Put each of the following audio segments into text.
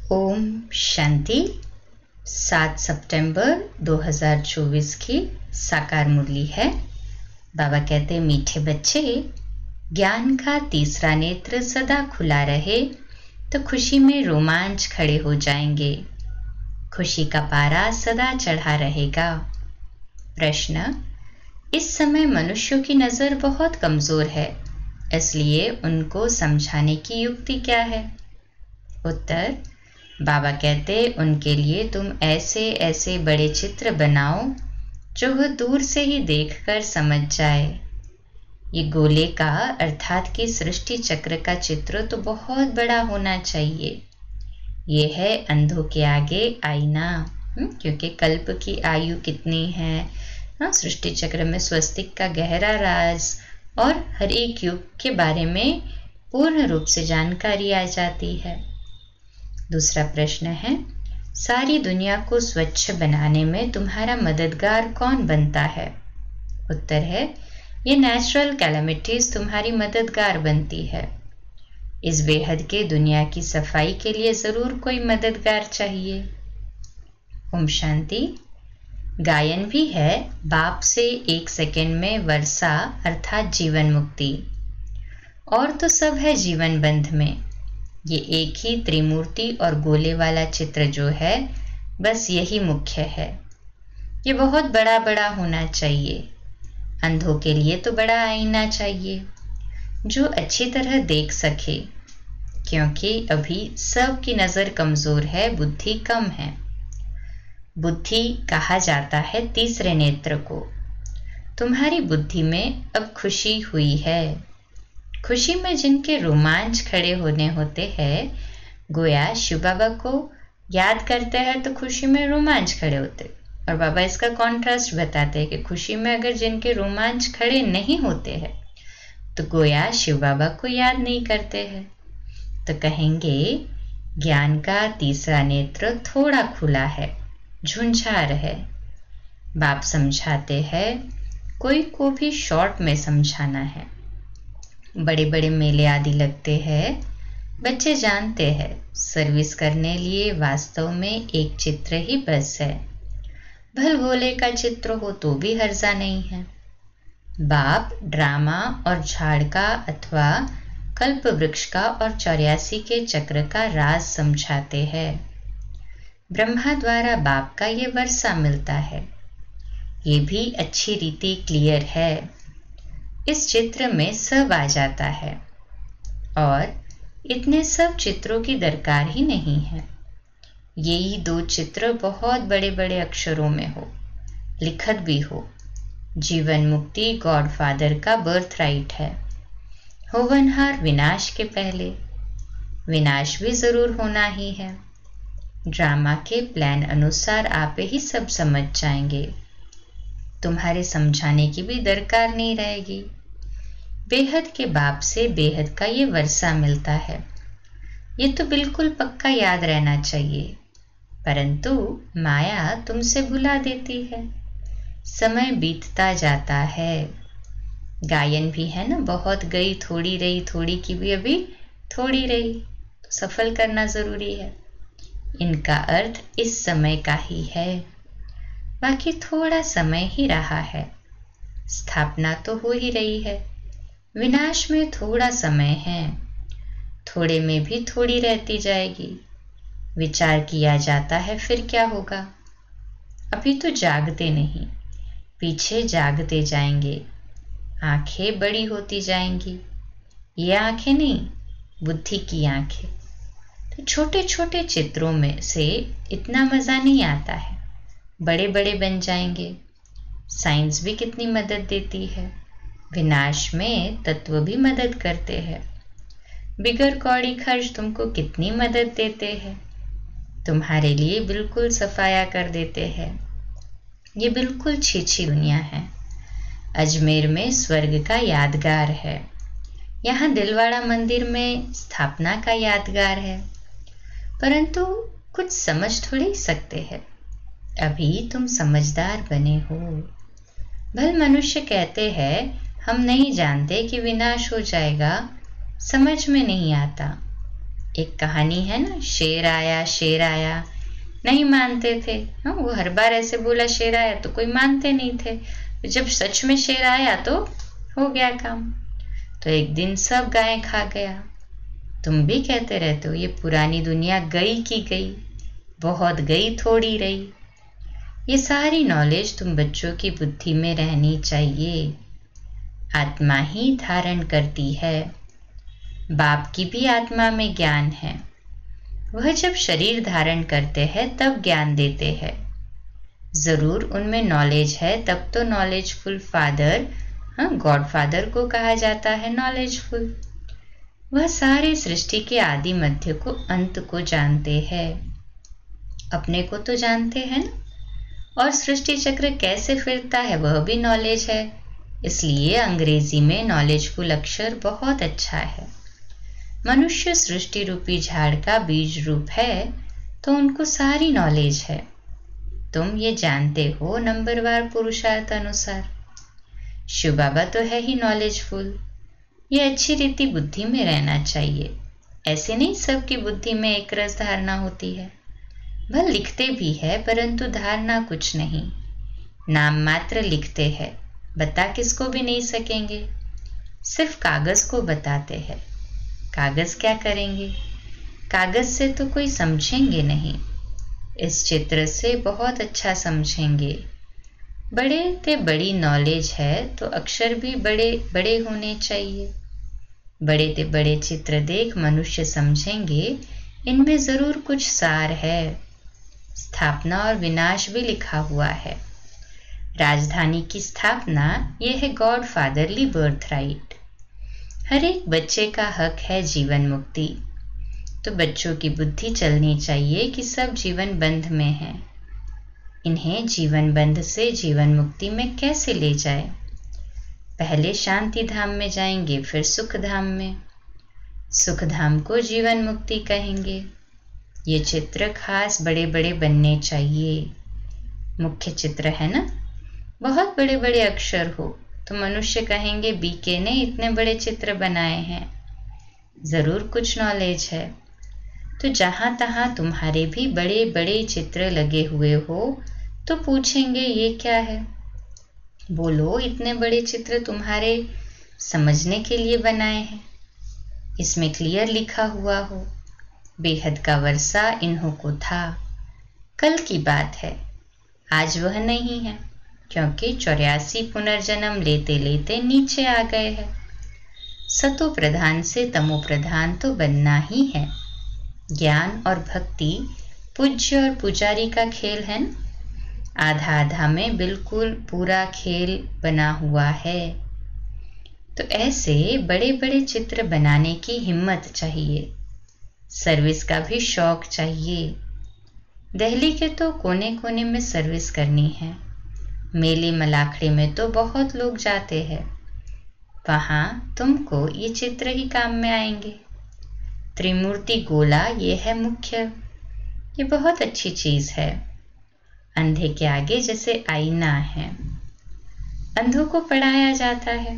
ओम शांति। 7 सितंबर 2024 की साकार मुरली है। बाबा कहते, मीठे बच्चे, ज्ञान का तीसरा नेत्र सदा खुला रहे तो खुशी में रोमांच खड़े हो जाएंगे। खुशी का पारा सदा चढ़ा रहेगा। प्रश्न: इस समय मनुष्यों की नज़र बहुत कमज़ोर है, इसलिए उनको समझाने की युक्ति क्या है? उत्तर: बाबा कहते, उनके लिए तुम ऐसे ऐसे बड़े चित्र बनाओ जो वह दूर से ही देखकर समझ जाए। ये गोले का अर्थात कि सृष्टि चक्र का चित्र तो बहुत बड़ा होना चाहिए। ये है अंधों के आगे आईना, क्योंकि कल्प की आयु कितनी है, सृष्टि चक्र में स्वस्तिक का गहरा राज और हर एक युग के बारे में पूर्ण रूप से जानकारी आ जाती है। दूसरा प्रश्न है, सारी दुनिया को स्वच्छ बनाने में तुम्हारा मददगार कौन बनता है? उत्तर है, ये नेचुरल कैलेमिटीज तुम्हारी मददगार बनती है। इस बेहद के दुनिया की सफाई के लिए जरूर कोई मददगार चाहिए। ओम शांति। गायन भी है, बाप से 1 सेकंड में वर्षा अर्थात जीवन मुक्ति, और तो सब है जीवन बंध में। ये एक ही त्रिमूर्ति और गोले वाला चित्र जो है, बस यही मुख्य है। ये बहुत बड़ा बड़ा होना चाहिए। अंधों के लिए तो बड़ा आईना चाहिए जो अच्छी तरह देख सके, क्योंकि अभी सब की नज़र कमज़ोर है, बुद्धि कम है। बुद्धि कहा जाता है तीसरे नेत्र को। तुम्हारी बुद्धि में अब खुशी हुई है। खुशी में जिनके रोमांच खड़े होने होते हैं, गोया शिव बाबा को याद करते हैं तो खुशी में रोमांच खड़े होते, और बाबा इसका कॉन्ट्रास्ट बताते हैं कि खुशी में अगर जिनके रोमांच खड़े नहीं होते हैं तो गोया शिव बाबा को याद नहीं करते हैं। तो कहेंगे, ज्ञान का तीसरा नेत्र थोड़ा खुला है, झुंझार है। बाप समझाते हैं, कोई को भी शॉर्ट में समझाना है। बड़े बड़े मेले आदि लगते हैं, बच्चे जानते हैं सर्विस करने लिए वास्तव में एक चित्र ही बस है। भल भोले का चित्र हो तो भी हर्जा नहीं है। बाप ड्रामा और झाड़ का अथवा कल्प वृक्ष का और 84 के चक्र का राज समझाते हैं। ब्रह्मा द्वारा बाप का ये वर्षा मिलता है। ये भी अच्छी रीति क्लियर है। इस चित्र में सब आ जाता है, और इतने सब चित्रों की दरकार ही नहीं है। यही 2 चित्र बहुत बड़े बड़े अक्षरों में हो, लिखत भी हो। जीवन मुक्ति गॉड फादर का बर्थ राइट है। होवनहार विनाश के पहले, विनाश भी जरूर होना ही है। ड्रामा के प्लान अनुसार आप ही सब समझ जाएंगे। तुम्हारे समझाने की भी दरकार नहीं रहेगी। बेहद के बाप से बेहद का ये वर्षा मिलता है। ये तो बिल्कुल पक्का याद रहना चाहिए, परंतु माया तुमसे भुला देती है। समय बीतता जाता है। गायन भी है ना, बहुत गई थोड़ी रही, थोड़ी की भी अभी थोड़ी रही, तो सफल करना जरूरी है। इनका अर्थ इस समय का ही है, बाकी थोड़ा समय ही रहा है। स्थापना तो हो ही रही है। विनाश में थोड़ा समय है, थोड़े में भी थोड़ी रहती जाएगी। विचार किया जाता है, फिर क्या होगा? अभी तो जागते नहीं, पीछे जागते जाएंगे। आंखें बड़ी होती जाएंगी। ये आंखें नहीं, बुद्धि की आंखें। तो छोटे छोटे चित्रों में से इतना मजा नहीं आता है, बड़े बड़े बन जाएंगे। साइंस भी कितनी मदद देती है। विनाश में तत्व भी मदद करते हैं। बिगर कौड़ी खर्च तुमको कितनी मदद देते हैं। तुम्हारे लिए बिल्कुल सफाया कर देते हैं। ये बिल्कुल छीछी दुनिया है। अजमेर में स्वर्ग का यादगार है। यहाँ दिलवाड़ा मंदिर में स्थापना का यादगार है, परंतु कुछ समझ थोड़ी सकते हैं। अभी तुम समझदार बने हो। भल मनुष्य कहते हैं, हम नहीं जानते कि विनाश हो जाएगा, समझ में नहीं आता। एक कहानी है ना, शेर आया शेर आया, नहीं मानते थे। हाँ, वो हर बार ऐसे बोला शेर आया तो कोई मानते नहीं थे। जब सच में शेर आया तो हो गया काम। तो एक दिन सब गायें खा गया। तुम भी कहते रहते हो ये पुरानी दुनिया गई की गई, बहुत गई थोड़ी रही। ये सारी नॉलेज तुम बच्चों की बुद्धि में रहनी चाहिए। आत्मा ही धारण करती है। बाप की भी आत्मा में ज्ञान है। वह जब शरीर धारण करते हैं तब ज्ञान देते हैं। जरूर उनमें नॉलेज है, तब तो नॉलेजफुल फादर, गॉड फादर को कहा जाता है नॉलेजफुल। वह सारे सृष्टि के आदि मध्य को अंत को जानते हैं। अपने को तो जानते हैं ना, और सृष्टि चक्र कैसे फिरता है वह भी नॉलेज है। इसलिए अंग्रेजी में नॉलेजफुल अक्षर बहुत अच्छा है। मनुष्य सृष्टि रूपी झाड़ का बीज रूप है, तो उनको सारी नॉलेज है। तुम ये जानते हो नंबरवार पुरुषार्थ अनुसार। शिव बाबा तो है ही नॉलेजफुल। ये अच्छी रीति बुद्धि में रहना चाहिए। ऐसे नहीं सबकी बुद्धि में एक रस धारणा होती है। वह लिखते भी है परंतु धारणा कुछ नहीं, नाम मात्र लिखते हैं, बता किसको भी नहीं सकेंगे। सिर्फ कागज को बताते हैं। कागज क्या करेंगे? कागज से तो कोई समझेंगे नहीं। इस चित्र से बहुत अच्छा समझेंगे। बड़े ते बड़ी नॉलेज है तो अक्षर भी बड़े बड़े होने चाहिए। बड़े ते बड़े चित्र देख मनुष्य समझेंगे इनमें जरूर कुछ सार है। स्थापना और विनाश भी लिखा हुआ है। राजधानी की स्थापना यह है गॉड फादरली बर्थ राइट। हर एक बच्चे का हक है जीवन मुक्ति। तो बच्चों की बुद्धि चलनी चाहिए कि सब जीवन बंध में है। इन्हें जीवन बंध से जीवन मुक्ति में कैसे ले जाए? पहले शांति धाम में जाएंगे, फिर सुख धाम में। सुख धाम को जीवन मुक्ति कहेंगे। ये चित्र खास बड़े बड़े बनने चाहिए। मुख्य चित्र है ना, बहुत बड़े बड़े अक्षर हो तो मनुष्य कहेंगे बीके ने इतने बड़े चित्र बनाए हैं। जरूर कुछ नॉलेज है। तो जहां तहां तुम्हारे भी बड़े बड़े चित्र लगे हुए हो तो पूछेंगे ये क्या है? बोलो इतने बड़े चित्र तुम्हारे समझने के लिए बनाए हैं। इसमें क्लियर लिखा हुआ हो, बेहद का वर्षा इन्हों को था। कल की बात है, आज वह नहीं है, क्योंकि 84 पुनर्जन्म लेते लेते नीचे आ गए हैं। सतो प्रधान से तमो प्रधान तो बनना ही है। ज्ञान और भक्ति पूज्य और पुजारी का खेल है न? आधा आधा में बिल्कुल पूरा खेल बना हुआ है। तो ऐसे बड़े बड़े चित्र बनाने की हिम्मत चाहिए। सर्विस का भी शौक चाहिए। दिल्ली के तो कोने कोने में सर्विस करनी है। मेले मलाखड़े में तो बहुत लोग जाते हैं। वहां तुमको ये चित्र ही काम में आएंगे। त्रिमूर्ति गोला ये है मुख्य। ये बहुत अच्छी चीज है। अंधे के आगे जैसे आईना है। अंधों को पढ़ाया जाता है।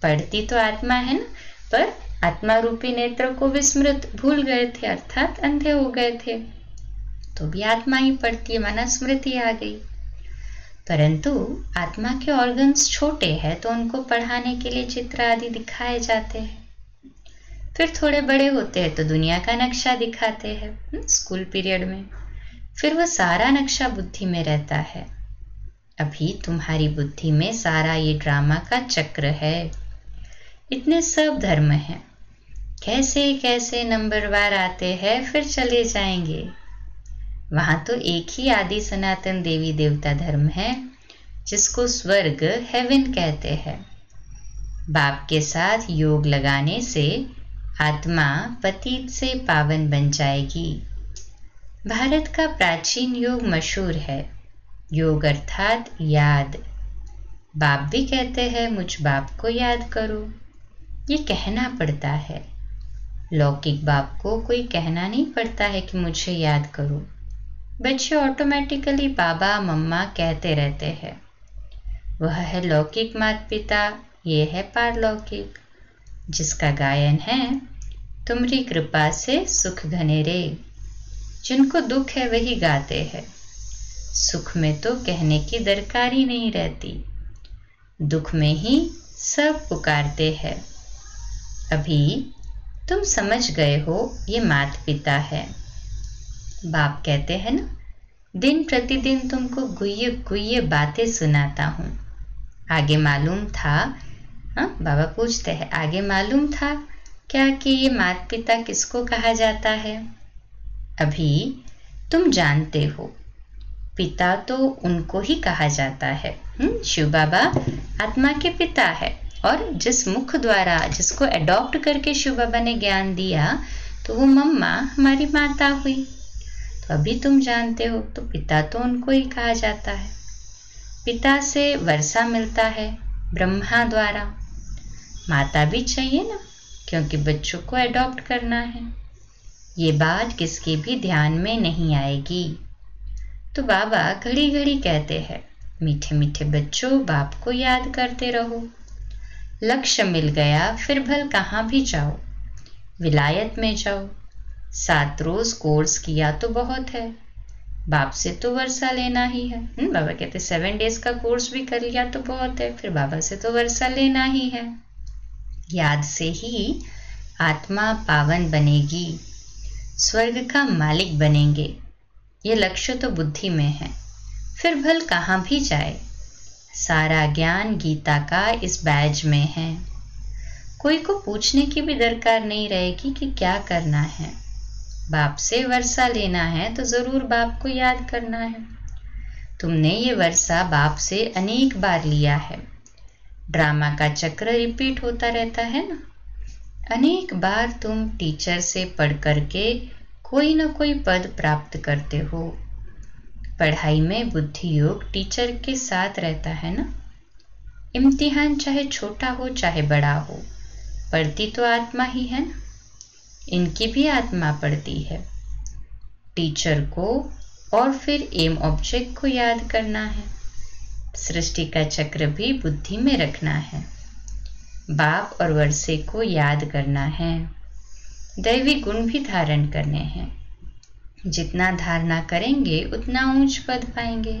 पढ़ती तो आत्मा है ना, पर आत्मा रूपी नेत्र को विस्मृत भूल गए थे, अर्थात अंधे हो गए थे। तो भी आत्मा ही पढ़ती है, माना स्मृति आ गई। परंतु आत्मा के ऑर्गन्स छोटे हैं तो उनको पढ़ाने के लिए चित्र आदि दिखाए जाते हैं। फिर थोड़े बड़े होते हैं तो दुनिया का नक्शा दिखाते हैं स्कूल पीरियड में। फिर वह सारा नक्शा बुद्धि में रहता है। अभी तुम्हारी बुद्धि में सारा ये ड्रामा का चक्र है। इतने सब धर्म हैं, कैसे कैसे नंबरवार आते हैं फिर चले जाएंगे। वहां तो एक ही आदि सनातन देवी देवता धर्म है, जिसको स्वर्ग हेवन कहते हैं। बाप के साथ योग लगाने से आत्मा पतित से पावन बन जाएगी। भारत का प्राचीन योग मशहूर है। योग अर्थात याद। बाप भी कहते हैं मुझ बाप को याद करो। ये कहना पड़ता है। लौकिक बाप को कोई कहना नहीं पड़ता है कि मुझे याद करो। बच्चे ऑटोमेटिकली बाबा मम्मा कहते रहते हैं। वह है लौकिक माता पिता, ये है पारलौकिक। जिसका गायन है तुमरी कृपा से सुख घने रे। जिनको दुख है वही गाते हैं, सुख में तो कहने की दरकार ही नहीं रहती, दुख में ही सब पुकारते हैं। अभी तुम समझ गए हो ये माता पिता है। बाप कहते हैं ना, दिन प्रतिदिन तुमको गुह्य गुह्य बातें सुनाता हूँ। आगे मालूम था? बाबा पूछते हैं, आगे मालूम था क्या कि ये माता पिता किसको कहा जाता है? अभी तुम जानते हो, पिता तो उनको ही कहा जाता है। शिव बाबा आत्मा के पिता है, और जिस मुख द्वारा जिसको एडॉप्ट करके शिव बाबा ने ज्ञान दिया, तो वो मम्मा हमारी माता हुई। तो अभी तुम जानते हो, तो पिता तो उनको ही कहा जाता है। पिता से वर्षा मिलता है ब्रह्मा द्वारा, माता भी चाहिए ना, क्योंकि बच्चों को एडॉप्ट करना है। ये बात किसके भी ध्यान में नहीं आएगी। तो बाबा घड़ी घड़ी कहते हैं, मीठे मीठे बच्चों, बाप को याद करते रहो। लक्ष्य मिल गया फिर भल कहाँ भी जाओ, विलायत में जाओ, 7 रोज कोर्स किया तो बहुत है, बाप से तो वर्षा लेना ही है। बाबा कहते 7 डेज का कोर्स भी कर लिया तो बहुत है, फिर बाबा से तो वर्षा लेना ही है। याद से ही आत्मा पावन बनेगी, स्वर्ग का मालिक बनेंगे। ये लक्ष्य तो बुद्धि में है, फिर भल कहाँ भी जाए। सारा ज्ञान गीता का इस बैज में है। कोई को पूछने की भी दरकार नहीं रहेगी कि क्या करना है। बाप से वर्षा लेना है तो जरूर बाप को याद करना है। तुमने ये वर्षा बाप से अनेक बार लिया है। ड्रामा का चक्र रिपीट होता रहता है ना। अनेक बार तुम टीचर से पढ़ करके कोई ना कोई पद प्राप्त करते हो। पढ़ाई में बुद्धि योग टीचर के साथ रहता है ना। इम्तिहान चाहे छोटा हो चाहे बड़ा हो, पढ़ती तो आत्मा ही है ना। इनकी भी आत्मा पढ़ती है। टीचर को और फिर एम ऑब्जेक्ट को याद करना है। सृष्टि का चक्र भी बुद्धि में रखना है। बाप और वर्षे को याद करना है। दैवी गुण भी धारण करने हैं। जितना धारणा करेंगे उतना ऊंच पद पाएंगे।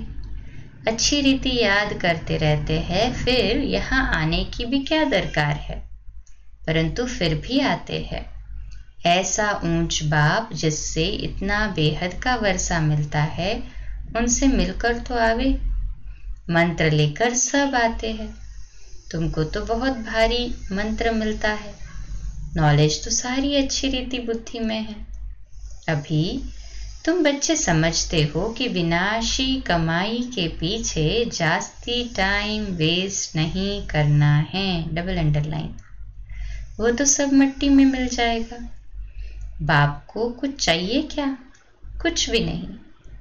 अच्छी रीति याद करते रहते हैं, फिर यहाँ आने की भी क्या दरकार है, परंतु फिर भी आते हैं। ऐसा ऊंच बाप जिससे इतना बेहद का वर्षा मिलता है, उनसे मिलकर तो आवे। मंत्र लेकर सब आते हैं। तुमको तो बहुत भारी मंत्र मिलता है। नॉलेज तो सारी अच्छी रीति बुद्धि में है। अभी तुम बच्चे समझते हो कि विनाशी कमाई के पीछे जास्ती टाइम वेस्ट नहीं करना है। Double underline. वो तो सब मिट्टी में मिल जाएगा। बाप को कुछ चाहिए क्या? कुछ भी नहीं।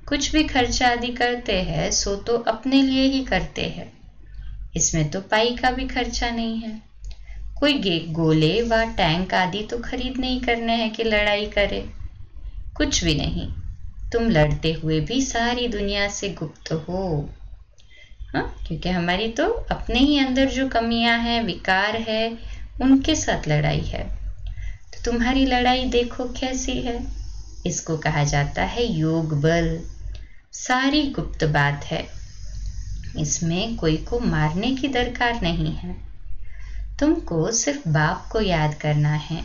कुछ भी खर्चा आदि करते हैं सो तो अपने लिए ही करते हैं। इसमें तो पाई का भी खर्चा नहीं है। कोई गोले व टैंक आदि तो खरीद नहीं करने हैं कि लड़ाई करे। कुछ भी नहीं। तुम लड़ते हुए भी सारी दुनिया से गुप्त हो। क्योंकि हमारी तो अपने ही अंदर जो कमियां हैं, विकार है, उनके साथ लड़ाई है। तो तुम्हारी लड़ाई देखो कैसी है। इसको कहा जाता है योग बल। सारी गुप्त बात है। इसमें कोई को मारने की दरकार नहीं है। तुमको सिर्फ बाप को याद करना है।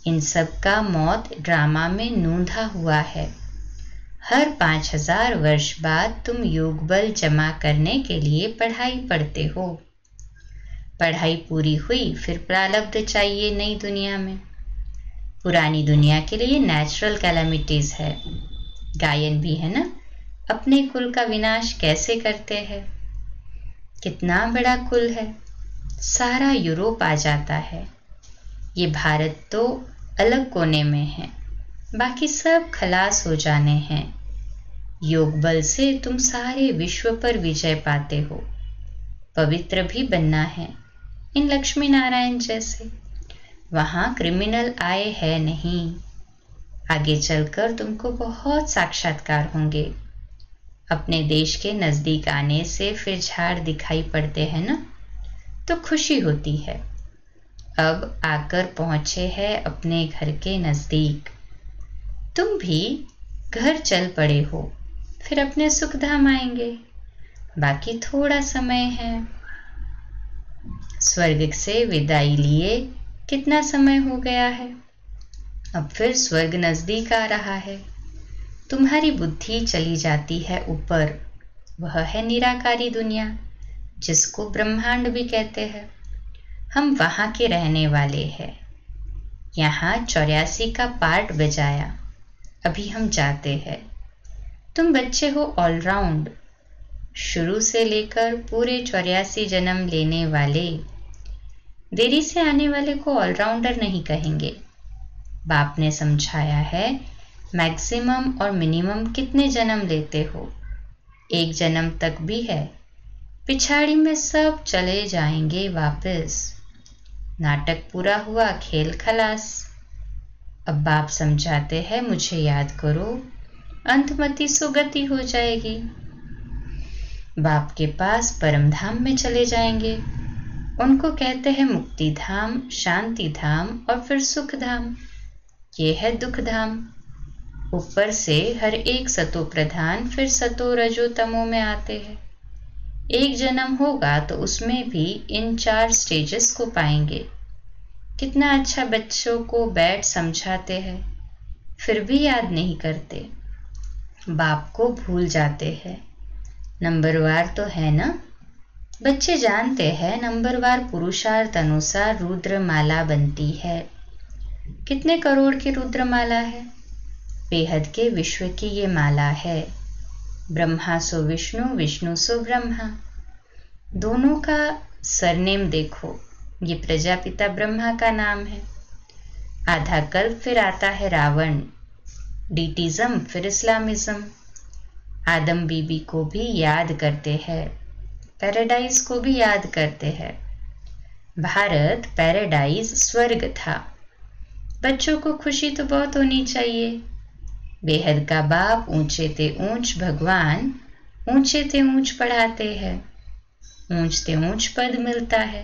इन सब का मौत ड्रामा में नूंधा हुआ है। हर 5000 वर्ष बाद तुम योग बल जमा करने के लिए पढ़ाई पढ़ते हो। पढ़ाई पूरी हुई फिर प्रारब्ध चाहिए नई दुनिया में। पुरानी दुनिया के लिए नेचुरल कैलामिटीज है। गायन भी है ना। अपने कुल का विनाश कैसे करते हैं। कितना बड़ा कुल है। सारा यूरोप आ जाता है। ये भारत तो अलग कोने में है। बाकी सब खलास हो जाने हैं। योग बल से तुम सारे विश्व पर विजय पाते हो। पवित्र भी बनना है, इन लक्ष्मी नारायण जैसे। वहां क्रिमिनल आए है नहीं। आगे चलकर तुमको बहुत साक्षात्कार होंगे। अपने देश के नजदीक आने से फिर झाड़ दिखाई पड़ते हैं ना, तो खुशी होती है। अब आकर पहुंचे हैं अपने घर के नजदीक। तुम भी घर चल पड़े हो, फिर अपने सुख धाम आएंगे। बाकी थोड़ा समय है। स्वर्ग से विदाई लिए कितना समय हो गया है। अब फिर स्वर्ग नजदीक आ रहा है। तुम्हारी बुद्धि चली जाती है ऊपर। वह है निराकारी दुनिया, जिसको ब्रह्मांड भी कहते हैं। हम वहां के रहने वाले हैं। यहाँ 84 का पार्ट बजाया, अभी हम जाते हैं। तुम बच्चे हो ऑलराउंड, शुरू से लेकर पूरे 84 जन्म लेने वाले। देरी से आने वाले को ऑलराउंडर नहीं कहेंगे। बाप ने समझाया है मैक्सिमम और मिनिमम कितने जन्म लेते हो। 1 जन्म तक भी है, पिछाड़ी में सब चले जाएंगे वापस। नाटक पूरा हुआ, खेल खलास। अब बाप समझाते हैं मुझे याद करो, अंतमति सुगति हो जाएगी। बाप के पास परम धाम में चले जाएंगे। उनको कहते हैं मुक्ति धाम, शांति धाम और फिर सुख धाम। ये है दुख धाम। ऊपर से हर एक सतो प्रधान, फिर सतो रजो तमो में आते हैं। 1 जन्म होगा तो उसमें भी इन 4 स्टेजेस को पाएंगे। कितना अच्छा बच्चों को बैठ समझाते हैं, फिर भी याद नहीं करते। बाप को भूल जाते हैं। नंबरवार तो है ना। बच्चे जानते हैं नंबरवार पुरुषार्थ अनुसार रुद्रमाला बनती है। कितने करोड़ की रुद्रमाला है। बेहद के विश्व की ये माला है। ब्रह्मा सो विष्णु, विष्णु सो ब्रह्मा। दोनों का सरनेम देखो, ये प्रजापिता ब्रह्मा का नाम है। आधा कल्प फिर आता है रावण, डीटिज्म फिर इस्लामिज्म। आदम बीबी को भी याद करते हैं, पैराडाइज को भी याद करते हैं। भारत पैराडाइज स्वर्ग था। बच्चों को खुशी तो बहुत होनी चाहिए। बेहद का बाप ऊंचे ते ऊंच भगवान, ऊंचे ते ऊंच पढ़ाते हैं। ऊंच ते ऊंच पद मिलता है।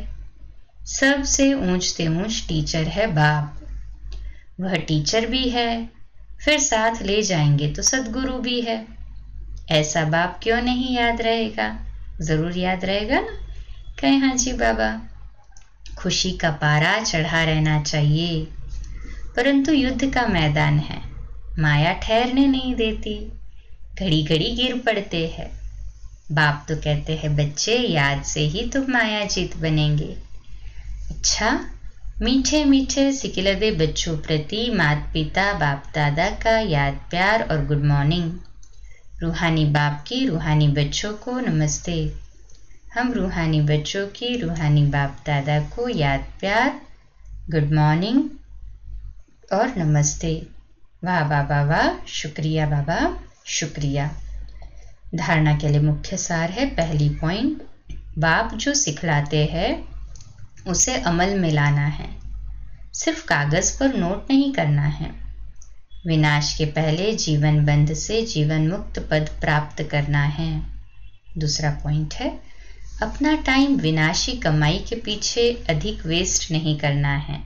सबसे ऊंच ते ऊंच टीचर है बाप। वह टीचर भी है, फिर साथ ले जाएंगे तो सदगुरु भी है। ऐसा बाप क्यों नहीं याद रहेगा? जरूर याद रहेगा ना। कहे हाँ जी बाबा। खुशी का पारा चढ़ा रहना चाहिए, परंतु युद्ध का मैदान है। माया ठहरने नहीं देती, घड़ी घड़ी गिर पड़ते हैं। बाप तो कहते हैं बच्चे याद से ही तुम माया जीत बनेंगे। अच्छा, मीठे मीठे सिकिलदे बच्चों प्रति माता पिता बाप दादा का याद प्यार और गुड मॉर्निंग। रूहानी बाप की रूहानी बच्चों को नमस्ते। हम रूहानी बच्चों की रूहानी बाप दादा को याद प्यार, गुड मॉर्निंग और नमस्ते। वाह बाबा वाह, शुक्रिया बाबा शुक्रिया। धारणा के लिए मुख्य सार है। पहली पॉइंट, बाप जो सिखलाते हैं उसे अमल में लाना है। सिर्फ कागज पर नोट नहीं करना है। विनाश के पहले जीवन बंध से जीवन मुक्त पद प्राप्त करना है। दूसरा पॉइंट है, अपना टाइम विनाशी कमाई के पीछे अधिक वेस्ट नहीं करना है,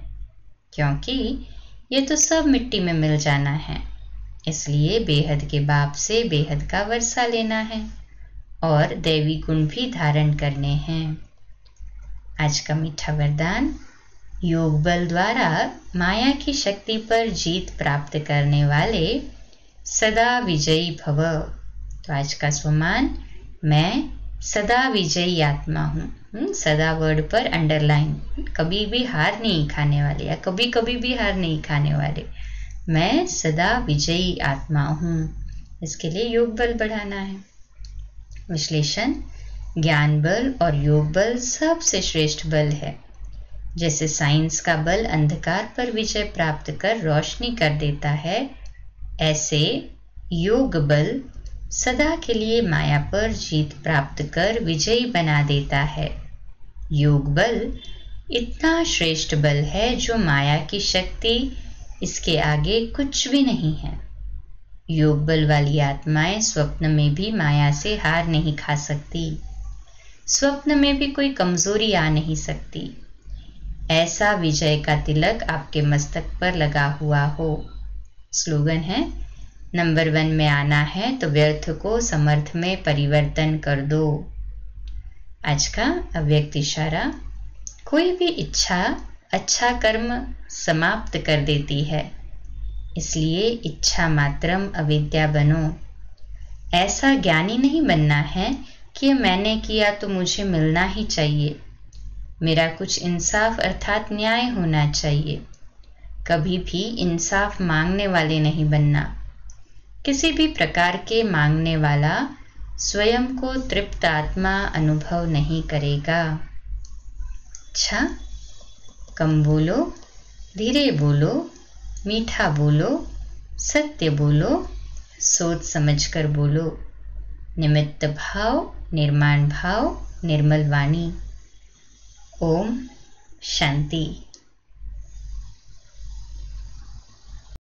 क्योंकि ये तो सब मिट्टी में मिल जाना है। इसलिए बेहद के बाप से बेहद का वर्षा लेना है और दैवी गुण भी धारण करने हैं। आज का मीठा वरदान, योग बल द्वारा माया की शक्ति पर जीत प्राप्त करने वाले सदा विजयी भव। तो आज का स्वमान, मैं सदा विजयी आत्मा हूँ। सदा वर्ड पर अंडरलाइन, कभी भी हार नहीं खाने वाले या कभी कभी भी हार नहीं खाने वाले। मैं सदा विजयी आत्मा हूँ। इसके लिए योग बल बढ़ाना है। विश्लेषण, ज्ञान बल और योग बल सबसे श्रेष्ठ बल है। जैसे साइंस का बल अंधकार पर विजय प्राप्त कर रोशनी कर देता है, ऐसे योग बल सदा के लिए माया पर जीत प्राप्त कर विजयी बना देता है। योग बल इतना श्रेष्ठ बल है जो माया की शक्ति इसके आगे कुछ भी नहीं है। योग बल वाली आत्माएं स्वप्न में भी माया से हार नहीं खा सकती। स्वप्न में भी कोई कमजोरी आ नहीं सकती। ऐसा विजय का तिलक आपके मस्तक पर लगा हुआ हो। स्लोगन है, नंबर 1 में आना है तो व्यर्थ को समर्थ में परिवर्तन कर दो। आज का अव्यक्त इशारा, कोई भी इच्छा अच्छा कर्म समाप्त कर देती है, इसलिए इच्छा मात्रम अविद्या बनो। ऐसा ज्ञानी नहीं बनना है कि मैंने किया तो मुझे मिलना ही चाहिए, मेरा कुछ इंसाफ अर्थात न्याय होना चाहिए। कभी भी इंसाफ मांगने वाले नहीं बनना। किसी भी प्रकार के मांगने वाला स्वयं को तृप्त आत्मा अनुभव नहीं करेगा। अच्छा, कम बोलो, धीरे बोलो, मीठा बोलो, सत्य बोलो, सोच समझकर बोलो। निमित्त भाव, निर्माण भाव, निर्मल वाणी। ओम शांति।